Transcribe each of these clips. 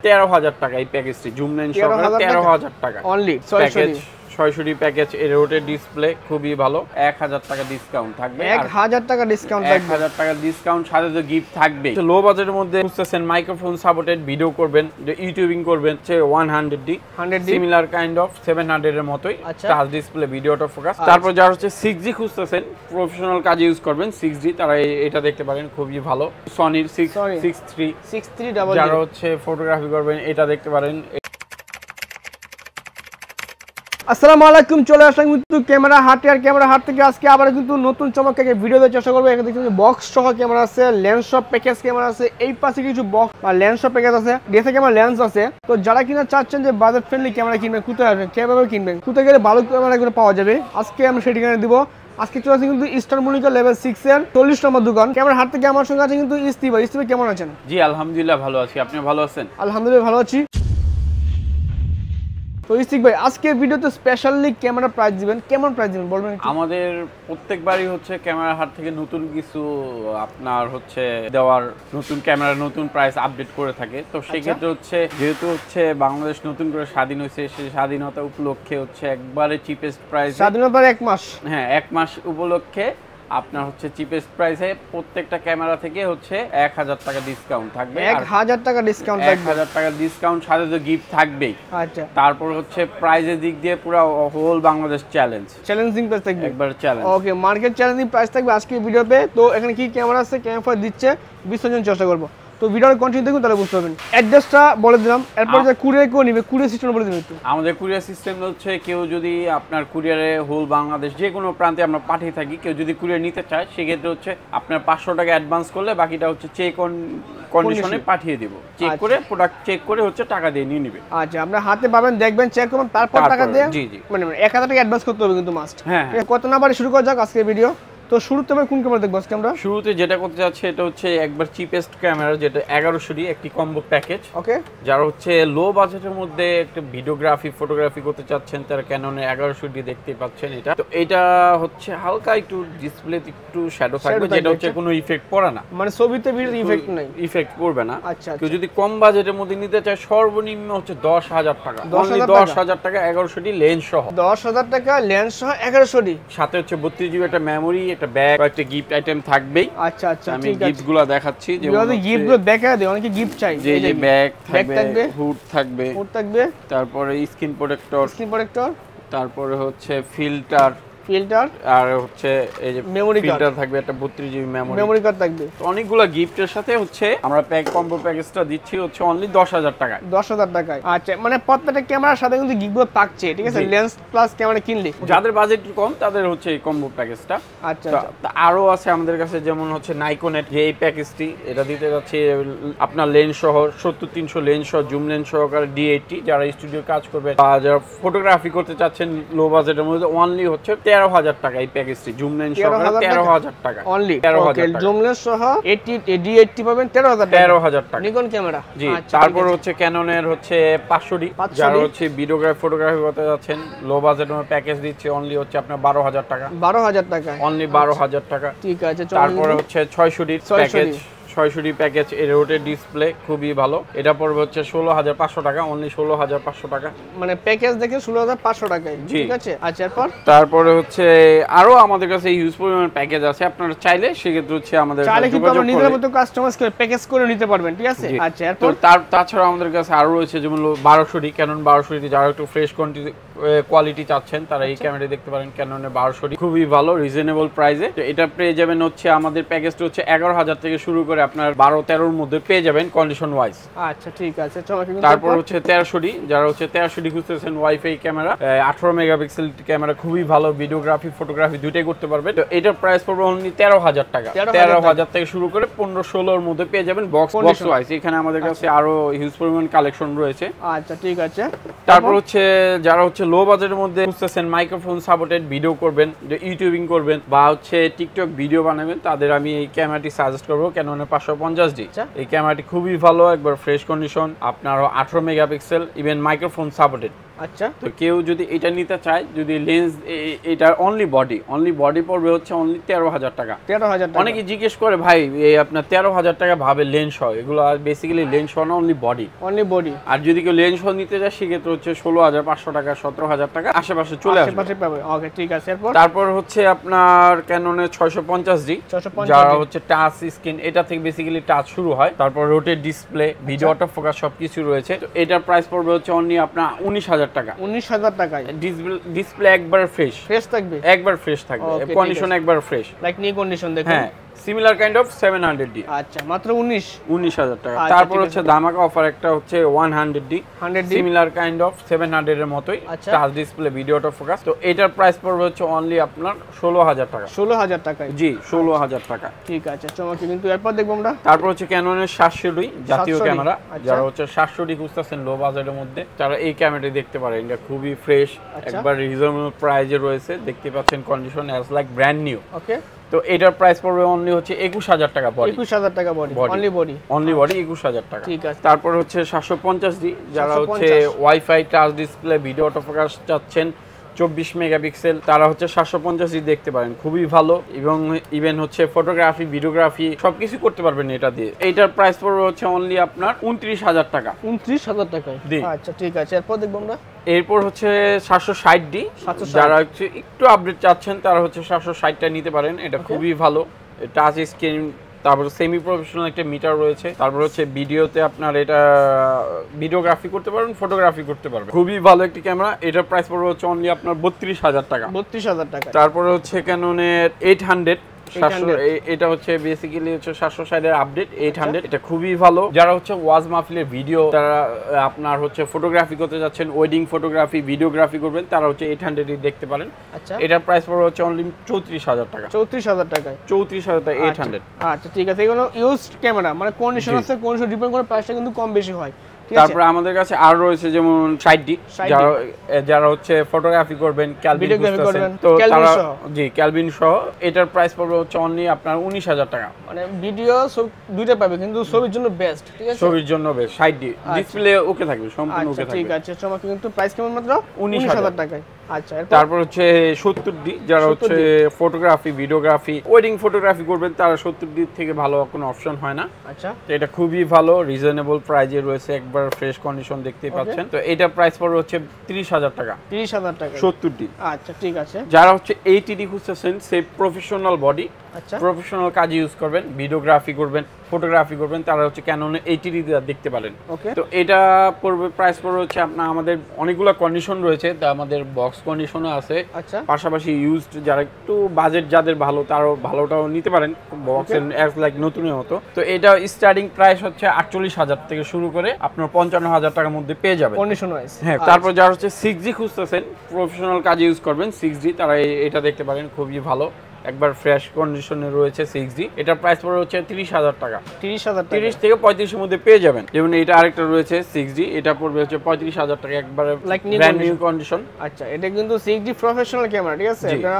13,000 টাকা এই প্যাকেজটি, zoom lens সহকারে 13,000 টাকা অনলি। প্যাকেজ 600 প্যাকেজ এর রোটের ডিসপ্লে খুবই ভালো। 1000 টাকা ডিসকাউন্ট থাকবে, 1000 টাকা ডিসকাউন্ট থাকবে, 1000 টাকা ডিসকাউন্ট, সাথে তো গিফট থাকবে। লো বাজেটের মধ্যে খুঁজতেছেন মাইক্রোফোন সাপোর্টেড ভিডিও করবেন, ইউটিউবিং করবেন, 100D সিমিলার কাইন্ড অফ 700 এর মতোই touch display, video auto focus. তারপর যারা হচ্ছে 6G খুঁজতেছেন, প্রফেশনাল কাজে ইউজ করবেন 6G, তারা এটা দেখতে পারেন, খুবই ভালো। সনির 6300 যারা হচ্ছে ফটোগ্রাফি করবেন এটা দেখতে পারেন। আসসালামু আলাইকুম, চলে আসলাম কিন্তু ক্যামেরা হাটে। আর ক্যামেরা হাট থেকে আজকে আবার কিন্তু নতুন চমক একটা ভিডিও দেওয়ার চেষ্টা করবো। এখানে দেখতে বক্স সহ ক্যামেরা আছে, লেন্স সহ প্যাকেজ ক্যামেরা আছে, এই পাশে কিছু বক্স বা লেন্স সহ প্যাকেজ আছে, ডিএসএলআর ক্যামেরা লেন্স আছে। তো যারা কিনা চাচ্ছেন যে বাজেট ফ্রেন্ডলি ক্যামেরা কিনবেন, কোথায় আসবেন, কিভাবে কিনবেন, কোথায় গেলে ভালো ক্যামেরাগুলো পাওয়া যাবে, আজকে আমি সেই ঠিকানা দিব। আজকে চলে আসছি কিন্তু ইস্টার্ন মনিকা লেভেল 6 এর 40 নম্বর দোকান ক্যামেরা হাট থেকে। আমার সঙ্গে আছে কিন্তু ইস্তিবা। ইস্তিবা কেমন আছেন? জি আলহামদুলিল্লাহ ভালো আছি, আপনি ভালো আছেন? আলহামদুলিল্লাহ ভালো আছি। তো ইস্তিক ভাই, আজকের ভিডিওতে স্পেশালি ক্যামেরা প্রাইস দিবেন, কেমন প্রাইস দিবেন বলবেন? আমাদের প্রত্যেকবারই হচ্ছে ক্যামেরা হাট থেকে নতুন কিছু আপনার হচ্ছে দেওয়ার, নতুন ক্যামেরা নতুন প্রাইস আপডেট করে থাকে। তো সেক্ষেত্রে হচ্ছে যেহেতু হচ্ছে বাংলাদেশ নতুন করে স্বাধীন হয়েছে, সেই স্বাধীনতা উপলক্ষে হচ্ছে একবারে চিপেস্ট প্রাইস, স্বাধীনতার 1 মাস, হ্যাঁ 1 মাস উপলক্ষে আপনার হচ্ছে চিপেস্ট প্রাইসে প্রত্যেকটা ক্যামেরা থেকে হচ্ছে 1000 টাকা ডিসকাউন্ট থাকবে, 1000 টাকা ডিসকাউন্ট থাকবে, 1000 টাকা ডিসকাউন্ট, সাথে তো গিফট থাকবেই। আচ্ছা, তারপর হচ্ছে প্রাইজের দিক দিয়ে পুরো হোল বাংলাদেশ চ্যালেঞ্জিং প্রাইস থাকবে, একবার চ্যালেঞ্জ। ওকে, মার্কেট চ্যালেঞ্জিং প্রাইস থাকবে আজকে ভিডিওতে। তো এখানে কি ক্যামেরা আছে, ক্যামেরা দিচ্ছে, বিসর্জন চেষ্টা করব। তো ভিডিওর কন্টিনিউ দেখুন, তাহলে বুঝতে পারবেন। অ্যাড্রেসটা বলে দিলাম, এরপর যে কুরিয়ার কেউ নিবে, কুরিয়ার সিস্টেম বলে দিবেন একটু। আমাদের কুরিয়ার সিস্টেম হচ্ছে কেউ যদি আপনার কুরিয়ারে হোল বাংলাদেশ যে কোনো প্রান্তে আমরা পাঠিয়ে থাকি, কেউ যদি কুরিয়ার নিতে চায় সেক্ষেত্রে হচ্ছে আপনার 500 টাকা অ্যাডভান্স করলে বাকিটা হচ্ছে চেক অন কন্ডিশনে পাঠিয়ে দিব। চেক করে প্রোডাক্ট চেক করে হচ্ছে টাকা দিয়ে নিয়ে নেবে। আচ্ছা, আপনার হাতে পাবেন, দেখবেন, চেক করবেন, তারপর টাকা দিয়ে, জি জি, মানে 1000 টাকা অ্যাডভান্স করতে হবে কিন্তু মাস্ট। হ্যাঁ, কত নাম্বারে শুরু করা যাক আজকের ভিডিও? তো শুরুতে আমরা কোন ক্যামেরা দেখব আজকে? আমরা শুরুতে যেটা করতে যাচ্ছি এটা হচ্ছে একবার চিপেস্ট ক্যামেরা, যেটা 1100 একটি কম্বো প্যাকেজ। ওকে, যারা হচ্ছে লো বাজেটের মধ্যে একটা ভিডিওগ্রাফি ফটোগ্রাফি করতে চাচ্ছেন, তারা ক্যাননের 1100 দেখতে পাচ্ছেন। এটা তো এটা হচ্ছে হালকা একটু ডিসপ্লেতে একটু শ্যাডো থাকবে, যেটা হচ্ছে কোনো ইফেক্ট পড়ে না, মানে ছবিতে ভিডিওতে ইফেক্ট নাই, ইফেক্ট পড়বে না। আচ্ছা, কেউ যদি কম বাজেটের মধ্যে নিতে চায় সর্বনিম্ন হচ্ছে 10,000 টাকা, 10,000 টাকা 1100 লেন্স সহ, 10,000 টাকা লেন্স সহ 1100, সাথে হচ্ছে 32GB একটা মেমোরি, একটা ব্যাগ, একটা গিফট আইটেম থাকবেই। আচ্ছা আচ্ছা, আমি গিফটগুলো দেখাচ্ছি, যেমন গিফটগুলো দেখা দেয়, অনেকে গিফট চাই। এই যে ব্যাগ থাকবে, হুড থাকবে, তারপরে স্ক্রিন প্রোটেক্টর, তারপরে হচ্ছে ফিল্টার আর হচ্ছে এই যে মেমোরি ফিল্টার থাকবে, একটা 32GB মেমোরি কার্ড থাকবে। তো অনেকগুলো গিফটের সাথে হচ্ছে আমরা কম্বো প্যাকেজটা দিচ্ছি হচ্ছে অনলি 10,000 টাকায়, 10,000 টাকায়। আচ্ছা, মানে প্রত্যেকটা ক্যামেরার সাথে কিন্তু গিফটগুলো থাকছে, ঠিক আছে? লেন্স প্লাস ক্যামেরা কিনলে যাদের বাজেট কম তাদের হচ্ছে এই কম্বো প্যাকেজটা। আচ্ছা, আরো আছে আমাদের কাছে, যেমন হচ্ছে নাইকনের যে এই প্যাকেজটি, এটা দিতে যাচ্ছে আপনার লেন্স সহ 70-300 লেন্স সহ, জুম লেন্স সহকারে D80, যারা স্টুডিও কাজ করবে বা যারা ফটোগ্রাফি করতে চাচ্ছেন লো বাজেটের মধ্যে, অনলি হচ্ছে 13,000 টাকা এই প্যাকেজটি, জুম লেন্স সহ 13,000 টাকা অনলি, 13,000 টাকা জুম লেন্স সহ D80 পাবেন 13,000 টাকা নিকন ক্যামেরা। জি, তারপর হচ্ছে ক্যাননের হচ্ছে 500D, যারা হচ্ছে ভিডিওগ্রাফি ফটোগ্রাফি করতে যাচ্ছেন, লো বাজেটের প্যাকেজ দিচ্ছে অনলি হচ্ছে আপনার 12,000 টাকা, 12,000 টাকা, অনলি 12,000 টাকা, ঠিক আছে। তারপরে হচ্ছে 600D প্যাকেজ, 600D প্যাকেজ এর রোটের ডিসপ্লে খুবই ভালো, এটা পড়বে হচ্ছে 16,500 টাকা, অনলি 16,500 টাকা, মানে প্যাকেজ দেখে 16,500 টাকায়, ঠিক আছে। আচ্ছা, এরপর তারপরে হচ্ছে আরো আমাদের কাছে ইউজ পরিমাণ প্যাকেজ আছে, আপনারা চাইলে সেক্ষেত্রে হচ্ছে আমাদের চাইলে কিন্তু আপনারা নিজের মতো কাস্টমাইজ করে প্যাকেজ করে নিতে পারবেন, ঠিক আছে। আচ্ছা, এরপর তাছাড়া আমাদের কাছে আরো রয়েছে, যেমন 1200D, ক্যানন 1200D, যারা একটু ফ্রেশ কোয়ালিটি চাচ্ছেন তারা এই ক্যামেরাটি দেখতে পারেন, ক্যাননের 1200D খুবই ভালো রিজনেবল প্রাইসে। এটা পেয়ে যাবেন হচ্ছে আমাদের প্যাকেজটা হচ্ছে 11,000 থেকে শুরু করে আপনার 12-13 এর মধ্যে পেয়ে যাবেন কন্ডিশন ওয়াইজ। আচ্ছা, ঠিক আছে। তারপর হচ্ছে 1300D, যারা হচ্ছে 1300D খুঁজতেছেন, ওয়াইফাই ক্যামেরা, 18 মেগাপিক্সেল ক্যামেরা, খুবই ভালো, ভিডিওগ্রাফি ফটোগ্রাফি দুইটাই করতে পারবে। তো এটার প্রাইস পড়বে অনলি 13,000 টাকা, 13,000 থেকে শুরু করে 15-16 এর মধ্যে পেয়ে যাবেন বক্স ওয়াইজ। এখানে আমাদের কাছে আরো হিউজ পরিমাণ কালেকশন রয়েছে। আচ্ছা, ঠিক আছে। তারপর হচ্ছে যারা হচ্ছে লো বাজেটের মধ্যে খুঁজতেছেন মাইক্রোফোন সাপোর্টেড ভিডিও করবেন, ইউটিউবিং করবেন বা হচ্ছে টিকটক ভিডিও বানাবেন, তাদের আমি এই ক্যামেরাটি সাজেস্ট করবো, ক্যাননের 550D। এই ক্যামেরাটি খুবই ভালো, একবার ফ্রেশ কন্ডিশন, আপনার 18 মেগাপিক্সেল, ইভেন মাইক্রোফোন সাপোর্টেড, আচ্ছা, তো কেউ যদি এটা নিতে চায়, যদি লেন্স এটা অনলি বডি পড়বে হচ্ছে অনলি 13,000 টাকা। 13,000 টাকা। অনেকে জিজ্ঞেস করে ভাই এই আপনার 13,000 টাকা ভাবে লেন্স সহ, এগুলো বেসিক্যালি লেন্স সহ না, অনলি বডি। আর যদি কেউ লেন্স সহ নিতে চায় সেক্ষেত্রে হচ্ছে 16,500 টাকা, 17,000 টাকা আশেপাশে চলে আসবে। ওকে, ঠিক আছে। তারপর হচ্ছে আপনার ক্যাননের 650D, যারা হচ্ছে টাচ স্ক্রিন, এটা থেকে বেসিক্যালি টাচ শুরু হয়। তারপর rotate display, video auto focus সবকিছু রয়েছে। তো এটার প্রাইস পড়বে হচ্ছে অনলি আপনার 19,000 টাকা। 19,000 টাকায় ডিসপ্লে একবার ফ্রেশ থাকবে, একবার ফ্রেশ থাকবে, কন্ডিশন একবার ফ্রেশ, লাইক নিউ কন্ডিশন দেখুন। হ্যাঁ, সিমিলার কাইন্ড অফ 700D। আচ্ছা, মাত্র 19,000 টাকা। তারপর হচ্ছে ধামাকা অফার একটা হচ্ছে 100D, সিমিলার কাইন্ড অফ 700 এর মতোই, touch display, video auto focus. তো এটার প্রাইস পড়বে হচ্ছে অনলি আপনার 16,000 টাকা। 16,000 টাকায়? জি, 16,000 টাকা। ঠিক আছে, চমৎকার। কিন্তু এরপর দেখবো আমরা তারপর হচ্ছে ক্যাননের 700D জাতীয় ক্যামেরা, যারা হচ্ছে 700D খুঁজতেছেন লো বাজেটের মধ্যে, তারা এই ক্যামেরাটি দেখতে পারেন। এটা খুবই ফ্রেশ, একবার রিজনেবল প্রাইসে রয়েছে, দেখতে পাচ্ছেন condition as like brand new. Okay, তো এটার প্রাইস পড়বে অনলি হচ্ছে 21,000 টাকা বডি। 21,000 টাকা বডি, অনলি বডি 21,000 টাকা। ঠিক আছে। তারপর হচ্ছে 750D, যারা হচ্ছে wifi, touch display, video auto focus চাচ্ছেন 24 মেগাপিক্সেল, তারা হচ্ছে 750D দেখতে পারেন, খুবই ভালো। এবং ইভেন হচ্ছে ফটোগ্রাফি, ভিডিওগ্রাফি সবকিছু করতে পারবেন এটা দিয়ে। এইটার প্রাইস পড়বে হচ্ছে অনলি আপনার 29,000 টাকা। 29,000 টাকায়? আচ্ছা, ঠিক আছে। এরপর দেখবো আমরা। এরপর হচ্ছে 760D, যারা হচ্ছে একটু আপডেট চাচ্ছেন তারা হচ্ছে 760টা নিতে পারেন। এটা খুবই ভালো, টাচ স্ক্রিন, তারপর সেমি প্রফেশনাল একটা মিটার রয়েছে। তারপর হচ্ছে ভিডিওতে আপনার এটা ভিডিওগ্রাফি করতে পারবেন, ফটোগ্রাফি করতে পারবেন, খুবই ভালো একটি ক্যামেরা। এটার প্রাইস পড়বে হচ্ছে অনলি আপনার 32,000 টাকা। 32,000 টাকা। তারপরে হচ্ছে ক্যাননের 800, এটা হচ্ছে বেসিক্যালি হচ্ছে 760 এর আপডেট 800। এটা খুবই ভালো। যারা হচ্ছে ওয়াজ মাহফিলের ভিডিও, তারা আপনার হচ্ছে ফটোগ্রাফি করতে যাচ্ছেন, ওয়েডিং ফটোগ্রাফি, ভিডিওগ্রাফি করবেন, তারা হচ্ছে 800 দেখতে পারেন। আচ্ছা, এটার প্রাইস পড়বে হচ্ছে অনলি 34,000 টাকা। 34,000 টাকায়? 34,000 টাকা 800। আচ্ছা, ঠিক আছে। এগুলো ইউজড ক্যামেরা, মানে কন্ডিশন আছে, কন্ডিশন ডিপেন্ড করে প্রাইসটা কিন্তু কম বেশি হয়। তারপর আমাদের কাছে আর রয়েছে যেমন 60D, যারা হচ্ছে ফটোগ্রাফি করবেন, ক্যালভিন করবেন, তো তারা জি ক্যালভিন সহ। এটার প্রাইস পড়বে হচ্ছে অনলি আপনার 19,000 টাকা। মানে ভিডিও সব দুইটা পাবে, কিন্তু ছবির জন্য বেস্ট। ঠিক আছে, ছবির জন্য বেস্ট। 60D ডিসপ্লে ওকে থাকবে, সম্পূর্ণ ওকে থাকবে। ঠিক আছে, চমৎকার। কিন্তু প্রাইস কেমন? মাত্র 19,000 টাকায়। আচ্ছা, তারপর হচ্ছে 70D, যারা হচ্ছে ফটোগ্রাফি, ভিডিওগ্রাফি, ওয়েডিং ফটোগ্রাফি করবেন, তারা 70D থেকে ভালো কোনো অপশন হয় না। আচ্ছা, তো এটা খুবই ভালো, রিজনেবল প্রাইজে রয়েছে, একবার ফ্রেশ কন্ডিশন দেখতেই পাচ্ছেন। তো এটা প্রাইস পড়বে হচ্ছে 30,000 টাকা। 30,000 টাকা 70D। আচ্ছা, ঠিক আছে। যারা হচ্ছে 80D খুঁজতেছেন, সে প্রফেশনাল বডি, আচ্ছা, প্রফেশনাল কাজ ইউজ করবেন, ভিডিওগ্রাফি করবেন, ফটোগ্রাফি করবেন, তারা হচ্ছে ক্যাননের 80D দেখতে পারেন। তো এটা পড়বে, প্রাইস পড়বে হচ্ছে আপনার, আমাদের অনেকগুলো কন্ডিশন রয়েছে, তা আমাদের বক্স কন্ডিশনও আছে। আচ্ছা, পাশাপাশি ইউজড যারা একটু বাজেট যাদের ভালো, তারও ভালোটাও নিতে পারেন, বক্সের অ্যাজ লাইক নতুনের মতো। তো এটা স্টার্টিং প্রাইস হচ্ছে 48,000 থেকে শুরু করে আপনার 55,000 টাকার মধ্যে পেয়ে যাবেন কন্ডিশন ওয়াইজ। হ্যাঁ। তারপর যারা হচ্ছে 6G খুঁজতেছেন, প্রফেশনাল কাজে ইউজ করবেন 6G, তারা এটা দেখতে পারেন, খুবই ভালো, একবার ফ্রেশ কন্ডিশনে রয়েছে 6D। এটার প্রাইস পড়ে হচ্ছে 30,000 টাকা। 30 থেকে 35 এর মধ্যে পেয়ে যাবেন। যেমন এটা আরেকটা রয়েছে 6D, এটা পড়বে হচ্ছে 35,000 টাকা, একবার ব্র্যান্ড নিউ কন্ডিশন। আচ্ছা, এটা কিন্তু 6D প্রফেশনাল ক্যামেরা, ঠিক আছে? এটা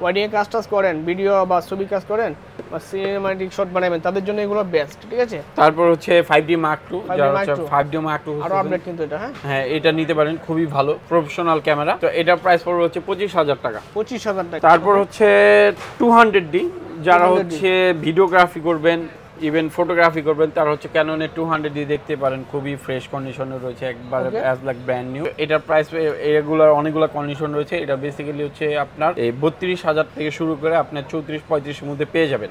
ওয়েডিং এ কাজ করেন, ভিডিও বা ছবি কাজ করেন, বা সিনেমাটিক শট বানাবেন, তাদের জন্য এগুলো বেস্ট। ঠিক আছে। তারপর হচ্ছে 5D Mark II, যারা হচ্ছে 5D Mark II আরো আপডেট কিন্তু এটা। হ্যাঁ, এটা নিতে পারেন, খুবই ভালো প্রফেশনাল ক্যামেরা। তো এটার প্রাইস পড়বে হচ্ছে 25,000 টাকা। 25,000 টাকা। তারপর হচ্ছে 200D, যারা হচ্ছে ভিডিওগ্রাফি করবেন, ইভেন ফটোগ্রাফি করবেন, তার হচ্ছে ক্যাননের 200D দেখতে পারেন, খুবই ফ্রেশ কন্ডিশনে রয়েছে, একবার অ্যাজ লাইক ব্র্যান্ড নিউ। এটার প্রাইস এগুলার অনেকগুলো কন্ডিশন রয়েছে। এটা বেসিক্যালি হচ্ছে আপনার এই 32,000 থেকে শুরু করে আপনার 34-35 এর মধ্যে পেয়ে যাবেন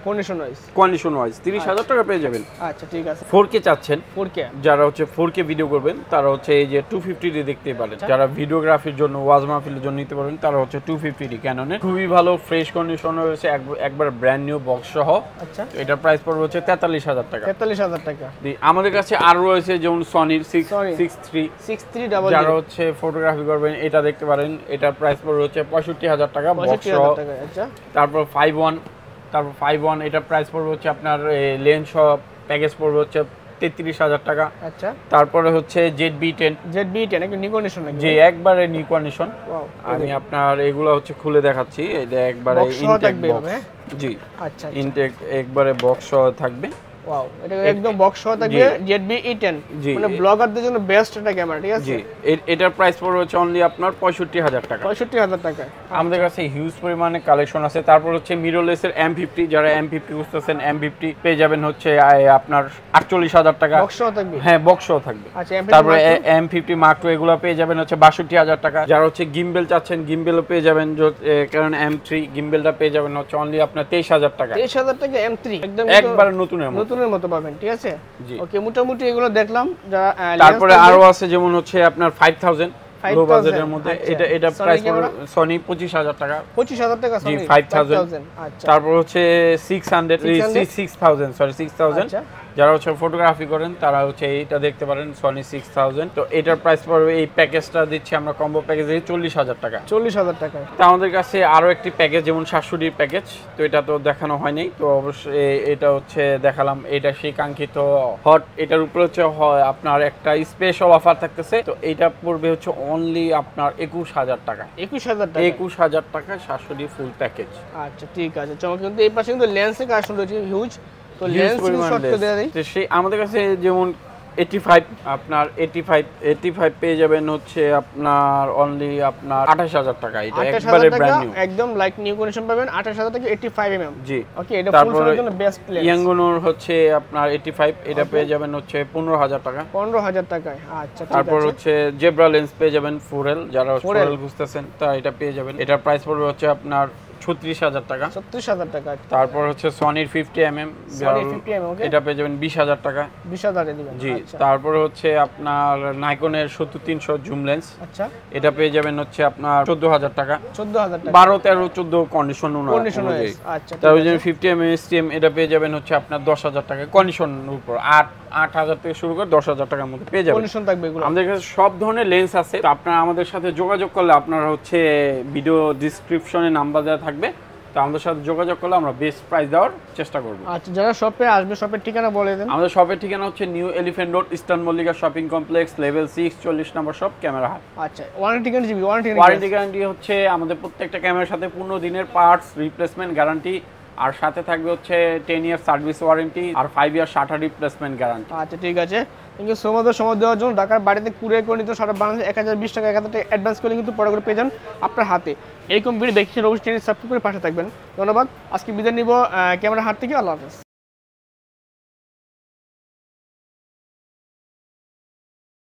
কন্ডিশন ওয়াইজ 30,000 টাকা পেয়ে যাবেন। আচ্ছা, ঠিক আছে। 4K চাচ্ছেন, 4K যারা হচ্ছে 4K ভিডিও করবেন, তারা হচ্ছে এই যে 250D দেখতে পারেন। যারা ভিডিওগ্রাফির জন্য, ওয়াজ মাহফিলের জন্য নিতে পারেন, তারা হচ্ছে 250D ক্যাননের, খুবই ভালো ফ্রেশ কন্ডিশন রয়েছে, একবার ব্র্যান্ড নিউ বক্স সহ। আচ্ছা, এটার প্রাইস পড়বে হচ্ছে 43,000 টাকা। 43,000 টাকা। আমাদের কাছে আরো রয়েছে যেমন সনির 63 যারা হচ্ছে ফটোগ্রাফি করবেন, এটা দেখতে পারেন। এটার প্রাইস পড়বে হচ্ছে 65,000 টাকা বক্স সহ। আচ্ছা, তারপর 5.1 এটার প্রাইস পড়বে হচ্ছে আপনার লেন্স সহ প্যাকেজ পড়বে হচ্ছে 33,000 টাকা। আচ্ছা, তারপরে হচ্ছে ZB-10 একটা নিউ কন্ডিশন, যে একবারে নিউ কন্ডিশন। আমি আপনার এগুলো হচ্ছে খুলে দেখাচ্ছি। এটা একবারে ইনটেক বক্স। জি, আচ্ছা, ইনটেক একবারে বক্স সহ থাকবে। ওয়াও, এটা একদম বক্স সহ থাকবে ZB E10, মানে ব্লগারদের জন্য বেস্ট একটা ক্যামেরা, ঠিক আছে? জি, এটার প্রাইস পড়বে হচ্ছে অনলি আপনার 65000 টাকা। 65000 টাকা। আমাদের কাছে হিউজ পরিমাণে কালেকশন আছে। তারপর হচ্ছে মিররলেসের M50, যারা M50 খুঁজতেছেন M50 পেয়ে যাবেন হচ্ছে আপনার 48000 টাকা। বক্স সহ থাকবে? হ্যাঁ, বক্স সহ থাকবে। আচ্ছা, তারপরে M50 Mark II এগুলো পেয়ে যাবেন হচ্ছে 62000 টাকা। যারা হচ্ছে গিম্বেল চাচ্ছেন গিম্বেলও পেয়ে যাবেন, কারণ M3 গিম্বেলটা পেয়ে যাবেন হচ্ছে অনলি আপনার 23000 টাকা। 23000 টাকা M3 একদম একবার নতুনের মতো পাবেন, ঠিক আছে? ওকে, মোটামুটি এগুলো দেখলাম। যারা তারপরে আরো আছে যেমন হচ্ছে আপনার 5000 লো বাজেটের মধ্যে। এটা প্রাইস সনি 25000 টাকা। 25000 টাকা সনি, 5000। আচ্ছা, তারপর হচ্ছে 6000 যারা হচ্ছে ফটোগ্রাফি করেন তারা হচ্ছে এইটা দেখতে পারেন, সনি 6000। তো এটার প্রাইস পড়বে, এই প্যাকেজটা দিচ্ছি আমরা কম্বো প্যাকেজ 40000 টাকা। 40000 টাকা। তো আমাদের কাছে আরো একটি প্যাকেজ যেমন 700 প্যাকেজ, তো এটা তো দেখানো হয়নি, তো অবশ্যই এটা হচ্ছে দেখালাম। এটা সেই কাঙ্ক্ষিত হট, এটার উপরে হচ্ছে আপনার একটা স্পেশাল অফার থাকতেছে। তো এটা পড়বে হচ্ছে অনলি আপনার 21000 টাকা। 21000 টাকা 700 ফুল প্যাকেজ। আচ্ছা, ঠিক আছে, চমৎকার। কিন্তু এই পাশে কিন্তু লেন্সের কালেকশন রয়েছে হিউজ। তো লেন্স শর্ট করে দেয়া দেই। তো সেই আমাদের কাছে যেমন 85 আপনার 85 পেয়ে যাবেন হচ্ছে আপনার অনলি আপনার 28000 টাকা। এটা একবারে ব্র্যান্ড নিউ, একদম লাইক নিউ কন্ডিশন পাবেন 28000 টাকা 85 mm। জি, ওকে, এটা ফুল ফ্রেমের জন্য বেস্ট লেন্স। ইয়াঙ্গুনোর হচ্ছে আপনার 85, এটা পেয়ে যাবেন হচ্ছে 15000 টাকা। 15000 টাকায়। আচ্ছা, ঠিক আছে। তারপর হচ্ছে জেব্রা লেন্স পেয়ে যাবেন ফুরেল, যারা ফুরেল খুঁজতেছেন তারা এটা পেয়ে যাবেন। এটার প্রাইস পড়বে হচ্ছে আপনার 36000 টাকা। 36000 টাকা। তারপর হচ্ছে সনির 50mm, এটা পেয়ে যাবেন 20000 টাকা। 20000 এ দিবেন। জি, তারপর হচ্ছে আপনার নাইকনের 70-300 জুম লেন্স। আচ্ছা, এটা পেয়ে যাবেন হচ্ছে আপনার 14000 টাকা। 14000 টাকা, 12, 13, 14 কন্ডিশন অনুযায়ী। আচ্ছা, তারপর যে 50mm STM, এটা পেয়ে যাবেন হচ্ছে আপনার 10000 টাকা কন্ডিশনের উপর। 8000 থেকে শুরু করে 10000 টাকার মধ্যে পেয়ে যাবেন। কন্ডিশন থাকবে এগুলো। আমাদের কাছে সব ধরনের লেন্স আছে। তো আপনারা আমাদের সাথে যোগাযোগ করলে আপনারা হচ্ছে ভিডিও ডেসক্রিপশনে নাম্বার দেওয়া থাকবে, তো আমাদের সাথে যোগাযোগ করলে আমরা বেস্ট প্রাইস দেওয়ার চেষ্টা করব। আচ্ছা, যারা শপে আসবে শপের ঠিকানা বলে দেন। আমাদের শপের ঠিকানা হচ্ছে new elephant road, eastern Mallika shopping complex, level 6, 40 নম্বর শপ, ক্যামেরা হাট। আচ্ছা, ওয়ারেন্টি গ্যারান্টি হচ্ছে আমাদের প্রত্যেকটা ক্যামেরার সাথে 15 দিনের পার্টস রিপ্লেসমেন্ট গ্যারান্টি, আর সাথে থাকবে হচ্ছে 10 ইয়ার সার্ভিস ওয়ারেন্টি আর 5 ইয়ার শাটার রিপ্লেসমেন্ট গ্যারান্টি। আচ্ছা, ঠিক আছে। কিন্তু সময় দেওয়ার জন্য ঢাকার বাড়িতে কুরিয়ার করে নিতে সারা বাংলাদেশে 1020 টাকা 1000 টাকা অ্যাডভান্স করে কিন্তু পরে করে পেয়ে যান আপনার হাতে। এরকম ভিডিও দেখতে অবশ্যই চ্যানেল সাবস্ক্রাইব করে পাশে থাকবেন। ধন্যবাদ। আজকে বিদায় নিব ক্যামেরা হাট থেকে। আল্লাহ হাফেজ।